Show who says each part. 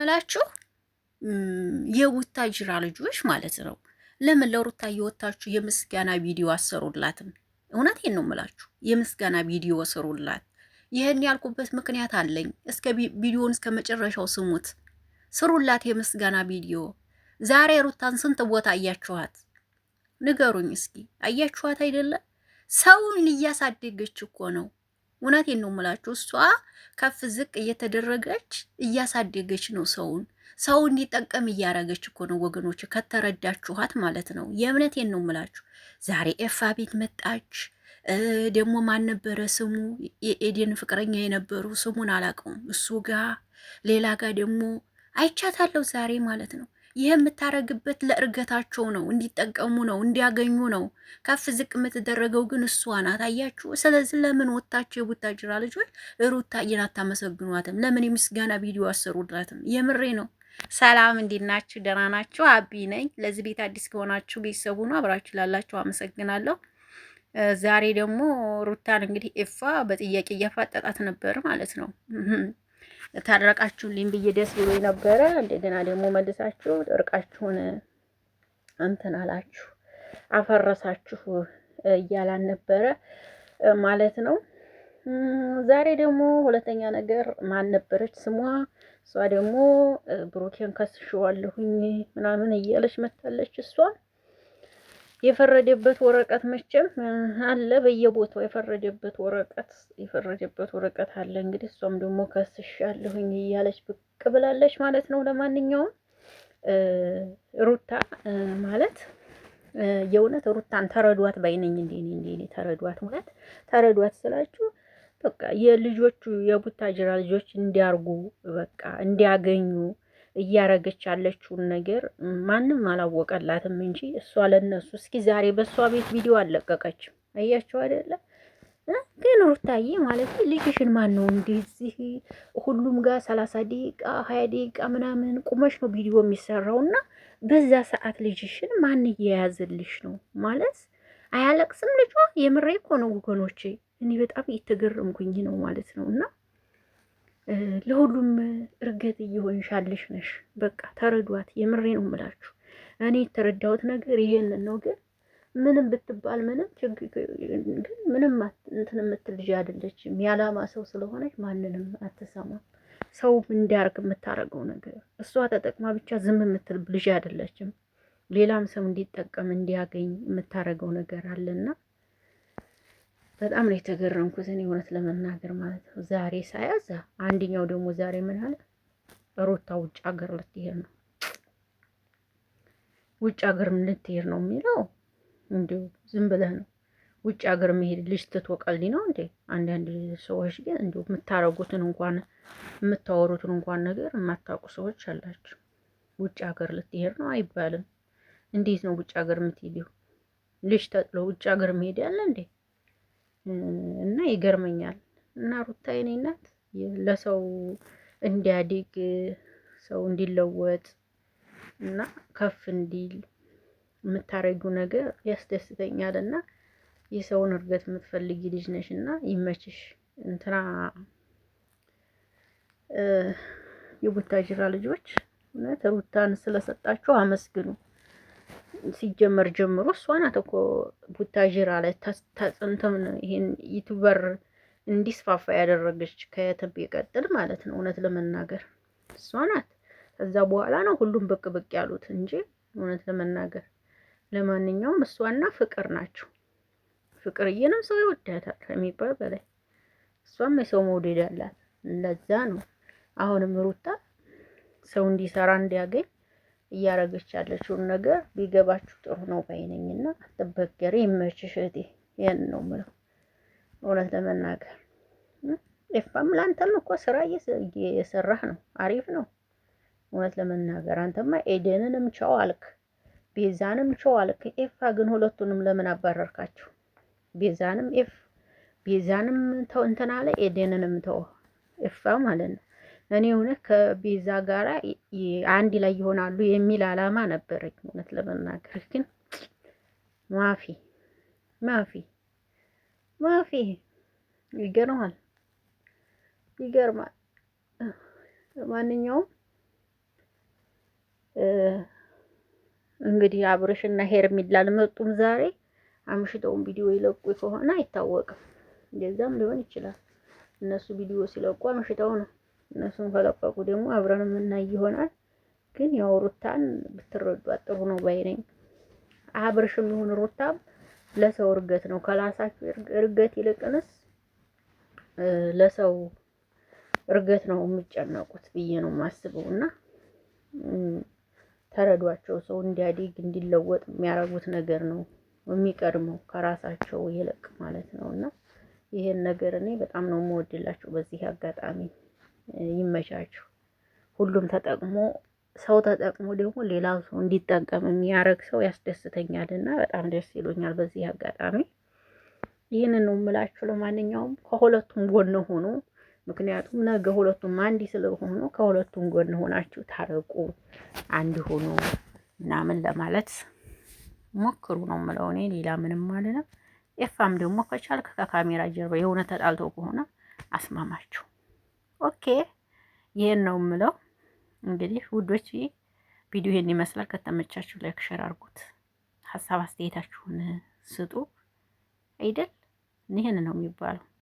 Speaker 1: እላችሁ የቡታጅራ ልጆች ማለት ነው። ለምን ለሩታ እየወጣችሁ የምስጋና ቪዲዮ አሰሩላትም? እውነቴን ነው የምላችሁ፣ የምስጋና ቪዲዮ ስሩላት። ይህን ያልኩበት ምክንያት አለኝ። እስከ ቪዲዮውን እስከ መጨረሻው ስሙት፣ ስሩላት የምስጋና ቪዲዮ። ዛሬ ሩታን ስንት ቦታ አያችኋት? ንገሩኝ እስኪ። አያችኋት አይደለ? ሰውን እያሳደገች እኮ ነው። እውነቴን ነው የምላችሁ። እሷ ከፍ ዝቅ እየተደረገች እያሳደገች ነው ሰውን። ሰው እንዲጠቀም እያረገች እኮ ነው ወገኖች፣ ከተረዳችኋት ማለት ነው። የእምነቴን ነው የምላችሁ። ዛሬ ኤፋ ቤት መጣች። ደግሞ ማን ነበረ ስሙ? የኤዴን ፍቅረኛ የነበሩ ስሙን አላውቀውም። እሱ ጋር ሌላ ጋር ደግሞ አይቻታለሁ ዛሬ ማለት ነው። ይህ የምታረግበት ለእርገታቸው ነው፣ እንዲጠቀሙ ነው፣ እንዲያገኙ ነው። ከፍ ዝቅ የምትደረገው ግን እሷ ናት። አያችሁ። ስለዚህ ለምን ወጣችሁ የቡታጅራ ልጆች ሩታዬን አታመሰግኗትም? ለምን የምስጋና ቪዲዮ አሰሩላትም? የምሬ ነው። ሰላም፣ እንዴት ናችሁ? ደህና ናችሁ? አቢ ነኝ። ለዚህ ቤት አዲስ ከሆናችሁ ቤተሰቡ ነው። አብራችሁ ላላችሁ አመሰግናለሁ። ዛሬ ደግሞ ሩታን እንግዲህ ኤፋ በጥያቄ እያፋጠጣት ነበር ማለት ነው። ታረቃችሁልኝ ብዬ ደስ ብሎኝ ነበረ። እንደገና ደግሞ መልሳችሁ እርቃችሁን እንትን አላችሁ፣ አፈረሳችሁ እያላን ነበረ ማለት ነው። ዛሬ ደግሞ ሁለተኛ ነገር ማን ነበረች ስሟ? እሷ ደግሞ ብሩኬን ከስሽዋለሁኝ ምናምን እያለች መታለች። እሷ የፈረደበት ወረቀት መቼም አለ በየቦታው የፈረደበት ወረቀት አለ። እንግዲህ እሷም ደግሞ ከስሻለሁኝ እያለች ብቅ ብላለች ማለት ነው። ለማንኛውም ሩታ ማለት የእውነት ሩታን ተረዷት ባይነኝ። እንዴ ተረዷት፣ እውነት ተረዷት ስላችሁ በቃ የልጆቹ የቡታጅራ ልጆች እንዲያርጉ በቃ እንዲያገኙ እያረገች ያለችውን ነገር ማንም አላወቀላትም እንጂ እሷ ለነሱ እስኪ ዛሬ በእሷ ቤት ቪዲዮ አለቀቀችም። አያቸው አይደለ? ግን ሩታዬ ማለት ልጅሽን ማን ነው እንደዚህ ሁሉም ጋር 30 ደቂቃ 20 ደቂቃ ምናምን ቁመሽ ነው ቪዲዮ የሚሰራውና በዛ ሰዓት ልጅሽን ማን እየያዘልሽ ነው ማለት አያለቅስም ልጇ? የምሬ እኮ ነው ወገኖቼ። እኔ በጣም እየተገረምኩኝ ነው ማለት ነው። እና ለሁሉም እርገት እየሆንሻለሽ ነሽ። በቃ ተረዷት። የምሬ ነው የምላችሁ። እኔ የተረዳሁት ነገር ይሄንን ነው። ግን ምንም ብትባል ምንም ግን ምንም እንትን የምትል ልጅ አይደለችም። የዓላማ ሰው ስለሆነች ማንንም አትሰማም። ሰው እንዲያርግ የምታረገው ነገር እሷ ተጠቅማ ብቻ ዝም የምትል ልጅ አይደለችም። ሌላም ሰው እንዲጠቀም እንዲያገኝ የምታረገው ነገር አለና በጣም ነው የተገረምኩት እኔ እውነት ለመናገር ማለት ነው። ዛሬ ሳያዛ አንደኛው ደግሞ ዛሬ ምን አለ? ሩታ ውጭ ሀገር ልትሄድ ነው። ውጭ ሀገር ልትሄድ ነው የሚለው እንዲሁ ዝም ብለህ ነው። ውጭ ሀገር መሄድ ልጅ ትቶ ቀልድ ነው እንዴ? አንዳንድ ሰዎች ግን እንዲሁ የምታረጉትን እንኳን የምታወሩትን እንኳን ነገር የማታውቁ ሰዎች አላችሁ። ውጭ ሀገር ልትሄድ ነው አይባልም። እንዴት ነው ውጭ ሀገር የምትሄደው? ልጅ ተጥሎ ውጭ ሀገር መሄድ ያለ እንዴ? እና ይገርመኛል። እና ሩታ የኔ እናት ለሰው እንዲያድግ ሰው እንዲለወጥ እና ከፍ እንዲል የምታረጊው ነገር ያስደስተኛል። እና የሰውን እርገት የምትፈልጊ ልጅ ነሽ እና ይመችሽ። እንትና የቡታጅራ ልጆች እውነት ሩታን ስለሰጣችሁ አመስግኑ። ሲጀመር ጀምሮ እሷ ናት እኮ ቡታጅራ ላይ ተጽንተም ይሄን ዩቲዩበር እንዲስፋፋ ያደረገች ከየትም ይቀጥል ማለት ነው። እውነት ለመናገር እሷ ናት። ከዛ በኋላ ነው ሁሉም ብቅ ብቅ ያሉት እንጂ እውነት ለመናገር ለማንኛውም እሷና ፍቅር ናቸው። ፍቅርዬንም ሰው ይወዳታል ከሚባል በላይ እሷም የሰው መውደድ አላት። ለዛ ነው አሁንም ሩታ ሰው እንዲሰራ እንዲያገኝ እያረገች ያለችውን ነገር ቢገባችሁ ጥሩ ነው ባይነኝና አትበገሪ። ይመችሽ እህቴ። ያን ነው የምለው እውነት ለመናገር ኤፋም ላንተም እኮ ስራ እየሰራህ ነው። አሪፍ ነው እውነት ለመናገር። አንተማ ኤደንንም ቻው አልክ፣ ቤዛንም ቻው አልክ። ኤፋ ግን ሁለቱንም ለምን አባረርካቸው? ቤዛንም ተው እንትን አለ፣ ኤደንንም ተው ኤፋ ማለት ነው። እኔ እውነት ከቤዛ ጋራ አንድ ላይ ይሆናሉ የሚል አላማ ነበረኝ እውነት ለመናገር ግን ማፊ ይገርማል። ማንኛውም እንግዲህ አብርሽና ሄርሜላ አልመጡም ዛሬ። አምሽተውን ቪዲዮ ይለቁ ከሆነ አይታወቅም፣ እንደዛም ሊሆን ይችላል። እነሱ ቪዲዮ ሲለቁ አምሽተው ነው። እነሱን ከለቀቁ ደግሞ አብረን የምናይ ይሆናል። ግን ያው ሩታን ብትረዷት ጥሩ ነው ባይ ነኝ። አብርሽም ይሁን ሩታም ለሰው እርገት ነው ከላሳችሁ እርገት ይልቅንስ ለሰው እርገት ነው የሚጨነቁት ብዬ ነው የማስበው። እና ተረዷቸው። ሰው እንዲያድግ እንዲለወጥ የሚያረጉት ነገር ነው የሚቀድመው ከራሳቸው ይልቅ ማለት ነው። እና ይሄን ነገር እኔ በጣም ነው የምወድላችሁ። በዚህ አጋጣሚ ይመቻችሁ። ሁሉም ተጠቅሞ ሰው ተጠቅሞ ደግሞ ሌላ ሰው እንዲጠቀም የሚያደርግ ሰው ያስደስተኛል እና በጣም ደስ ይሉኛል። በዚህ አጋጣሚ ይህንን ነው የምላችሁ። ለማንኛውም ከሁለቱም ጎን ሆኖ፣ ምክንያቱም ነገ ሁለቱም አንድ ስለሆኑ ከሁለቱም ጎን ሆናችሁ ታረቁ፣ አንድ ሆኖ ምናምን ለማለት ሞክሩ ነው የምለው እኔ። ሌላ ምንም አልልም። ኤፋም ደግሞ ከቻልክ ከካሜራ ጀርባ የሆነ ተጣልተው ከሆነ አስማማችሁ። ኦኬ፣ ይሄን ነው የምለው። እንግዲህ ውዶች ቪዲዮ ይሄን ይመስላል። ከተመቻችሁ ላይክ ሼር አድርጉት፣ ሀሳብ አስተያየታችሁን ስጡ። አይደል? ይሄን ነው የሚባለው።